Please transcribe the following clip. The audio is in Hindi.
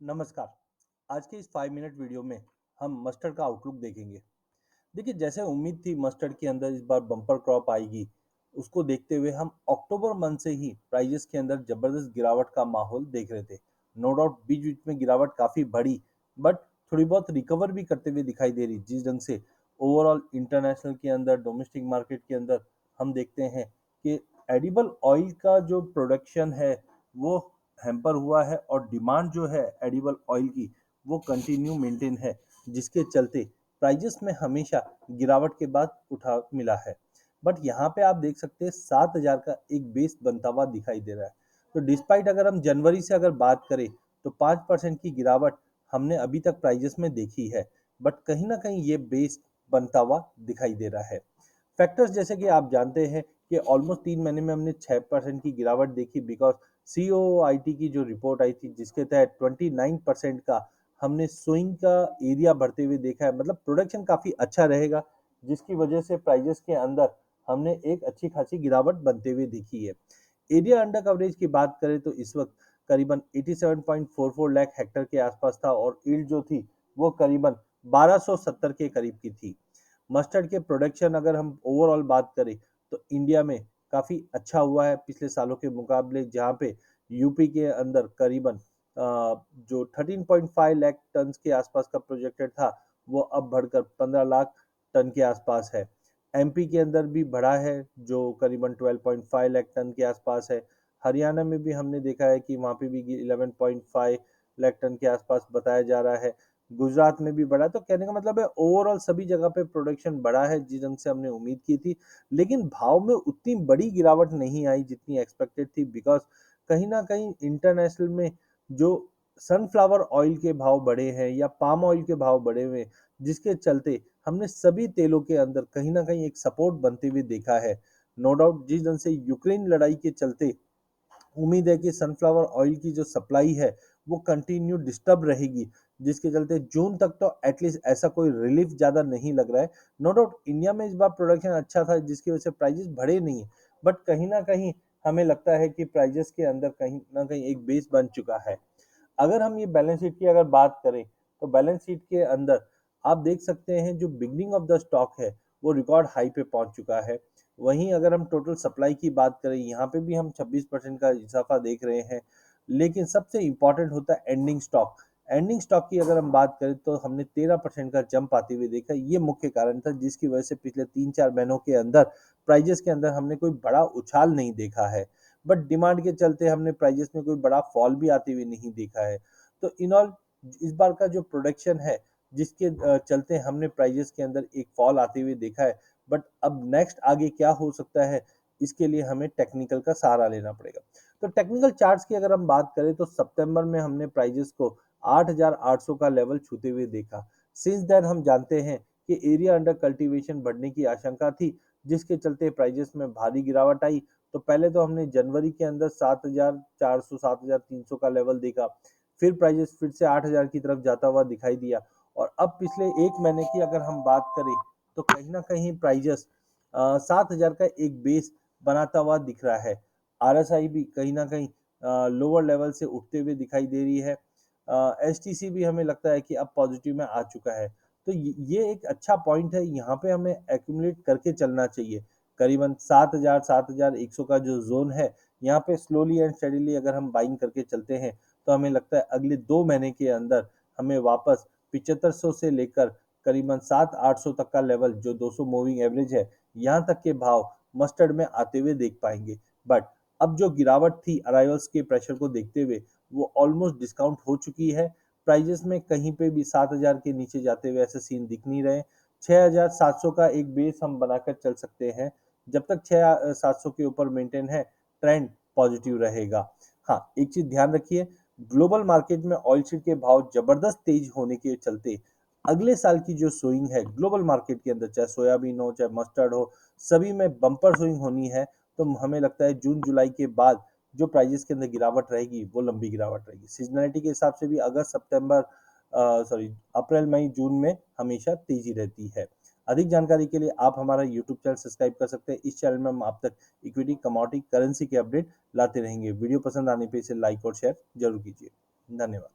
नमस्कार। आज के इस 5 मिनट वीडियो में हम मस्टर्ड का आउटलुक देखेंगे। देखिए, जैसे उम्मीद थी मस्टर्ड के अंदर इस बार बम्पर क्रॉप आएगी, उसको देखते हुए हम अक्टूबर मंथ से ही प्राइजेस के अंदर जबरदस्त गिरावट का माहौल देख रहे थे। नो डाउट बीच बीच में गिरावट काफ़ी बढ़ी, बट थोड़ी बहुत रिकवर भी करते हुए दिखाई दे रही। जिस ढंग से ओवरऑल इंटरनेशनल के अंदर, डोमेस्टिक मार्केट के अंदर हम देखते हैं कि एडिबल ऑयल का जो प्रोडक्शन है वो हैम्पर हुआ है और डिमांड जो है एडिबल ऑयल की वो कंटिन्यू मेंटेन है, जिसके चलते प्राइजेस में हमेशा गिरावट के बाद उठा मिला है। बट यहाँ पे आप देख सकते हैं 7,000 का एक बेस बनता हुआ दिखाई दे रहा है। तो डिस्पाइट अगर हम जनवरी से अगर बात करें तो 5% की गिरावट हमने अभी तक प्राइजेस में देखी है, बट कहीं ना कहीं ये बेस बनता हुआ दिखाई दे रहा है। फैक्टर्स जैसे कि आप जानते हैं कि ऑलमोस्ट 3 महीने में हमने 6% की गिरावट देखी, बिकॉज सीओआईटी की जो रिपोर्ट आई थी जिसके तहत 29% का हमने सोइंग का एरिया बढ़ते हुए देखा है। मतलब प्रोडक्शन काफी अच्छा रहेगा, जिसकी वजह से प्राइजेस के अंदर हमने एक अच्छी खासी गिरावट बनते हुए देखी है। एरिया अंडर कवरेज की बात करें तो इस वक्त करीबन 87.44 लाख हेक्टर के आसपास था और यील्ड जो थी वो करीबन 1270 के करीब की थी। मस्टर्ड के प्रोडक्शन अगर हम ओवरऑल बात करें तो इंडिया में काफ़ी अच्छा हुआ है पिछले सालों के मुकाबले, जहाँ पे यूपी के अंदर करीबन जो 13.5 लाख टन के आसपास का प्रोजेक्टेड था वो अब बढ़कर 15 लाख टन के आसपास है। एमपी के अंदर भी बढ़ा है जो करीबन 12.5 लाख टन के आसपास है। हरियाणा में भी हमने देखा है कि वहाँ पे भी 11.5 लाख टन के आसपास बताया जा रहा है। गुजरात में भी बढ़ा। तो कहने का मतलब है ओवरऑल सभी जगह पे प्रोडक्शन बढ़ा है जिस ढंग से हमने उम्मीद की थी, लेकिन भाव में उतनी बड़ी गिरावट नहीं आई जितनी एक्सपेक्टेड थी, बिकॉज कहीं ना कहीं इंटरनेशनल में जो सनफ्लावर ऑयल के भाव बढ़े हैं या पाम ऑयल के भाव बढ़े हुए हैं, जिसके चलते हमने सभी तेलों के अंदर कहीं ना कहीं एक सपोर्ट बनते हुए देखा है। नो डाउट जिस ढंग से यूक्रेन लड़ाई के चलते उम्मीद है कि सनफ्लावर ऑयल की जो सप्लाई है वो कंटिन्यू डिस्टर्ब रहेगी, जिसके चलते जून तक तो एटलीस्ट ऐसा कोई रिलीफ ज़्यादा नहीं लग रहा है। नो डाउट इंडिया में इस बार प्रोडक्शन अच्छा था जिसकी वजह से प्राइजेस बढ़े नहीं है, बट कहीं ना कहीं हमें लगता है कि प्राइजेस के अंदर कहीं ना कहीं एक बेस बन चुका है। अगर हम ये बैलेंस शीट की अगर बात करें तो बैलेंस शीट के अंदर आप देख सकते हैं जो बिगनिंग ऑफ द स्टॉक है वो रिकॉर्ड हाई पे पहुंच चुका है। वहीं अगर हम टोटल सप्लाई की बात करें यहाँ पे भी हम 26% का इजाफा देख रहे हैं, लेकिन सबसे इंपॉर्टेंट होता है एंडिंग स्टॉक। एंडिंग स्टॉक की अगर हम बात करें तो हमने 13% का जंप आते हुए देखा। ये मुख्य कारण था जिसकी वजह से पिछले 3-4 महीनों के अंदर प्राइजेस के अंदर हमने कोई बड़ा उछाल नहीं देखा है, बट डिमांड के चलते हमने प्राइजेस में कोई बड़ा फॉल भी आते हुए नहीं देखा है। तो इन ऑल इस बार का जो प्रोडक्शन है जिसके चलते हमने प्राइजेस के अंदर एक फॉल आते हुए देखा है, बट अब नेक्स्ट आगे क्या हो सकता है इसके लिए हमें टेक्निकल का सहारा लेना पड़ेगा। तो टेक्निकल चार्ट्स की अगर हम बात करें तो सितंबर में हमने प्राइजेस को 8,800 का लेवल छूते हुए देखा। सिंस देन हम जानते हैं कि एरिया अंडर कल्टीवेशन बढ़ने की आशंका थी, जिसके चलते प्राइजेस में भारी गिरावट आई। तो पहले तो हमने जनवरी के अंदर 7,400 7,300 का लेवल देखा, फिर प्राइजेस फिर से 8,000 की तरफ जाता हुआ दिखाई दिया, और अब पिछले एक महीने की अगर हम बात करें तो कहीं ना कहीं प्राइजेस 7,000 का एक बेस बनाता हुआ दिख रहा है। आरएसआई भी कहीं ना कहीं लोअर लेवल से उठते हुए दिखाई दे रही है। एसटीसी भी हमें लगता है कि अब पॉजिटिव में आ चुका है। तो ये एक अच्छा पॉइंट है, यहाँ पे हमें एक्यूमुलेट करके चलना चाहिए। करीबन 7,000 7,100 का जो जोन है, यहाँ पे स्लोली एंड स्टेडीली अगर हम बाइंग करके चलते हैं तो हमें लगता है अगले 2 महीने के अंदर हमें वापस 7500 से लेकर करीबन 7-800 तक का लेवल जो 200 मूविंग एवरेज है, यहाँ तक के भाव मस्टर्ड में आते हुए देख पाएंगे। बट अब जो गिरावट थी अराइवल्स के प्रेशर को देखते हुए वो ऑलमोस्ट डिस्काउंट हो चुकी है। प्राइजेस में कहीं पे भी 7,000 के नीचे जाते हुए ऐसे सीन दिख नहीं रहे। 6,700 का एक बेस हम बनाकर चल सकते हैं। जब तक 6,700 के ऊपर मेंटेन है, ट्रेंड पॉजिटिव रहेगा। हाँ, एक चीज ध्यान रखिए, ग्लोबल मार्केट में ऑयल सीड के भाव जबरदस्त तेज होने के चलते अगले साल की जो स्विंग है ग्लोबल मार्केट के अंदर, चाहे सोयाबीन हो चाहे मस्टर्ड हो, सभी में बम्पर स्विंग होनी है। तो हमें लगता है जून जुलाई के बाद जो प्राइजेस के अंदर गिरावट रहेगी वो लंबी गिरावट रहेगी। सीजनलिटी के हिसाब से भी अगस्त सितंबर सॉरी अप्रैल मई जून में हमेशा तेजी रहती है। अधिक जानकारी के लिए आप हमारा यूट्यूब चैनल सब्सक्राइब कर सकते हैं। इस चैनल में हम आप तक इक्विटी, कमोडिटी, करेंसी के अपडेट लाते रहेंगे। वीडियो पसंद आने पे इसे लाइक और शेयर जरूर कीजिए। धन्यवाद।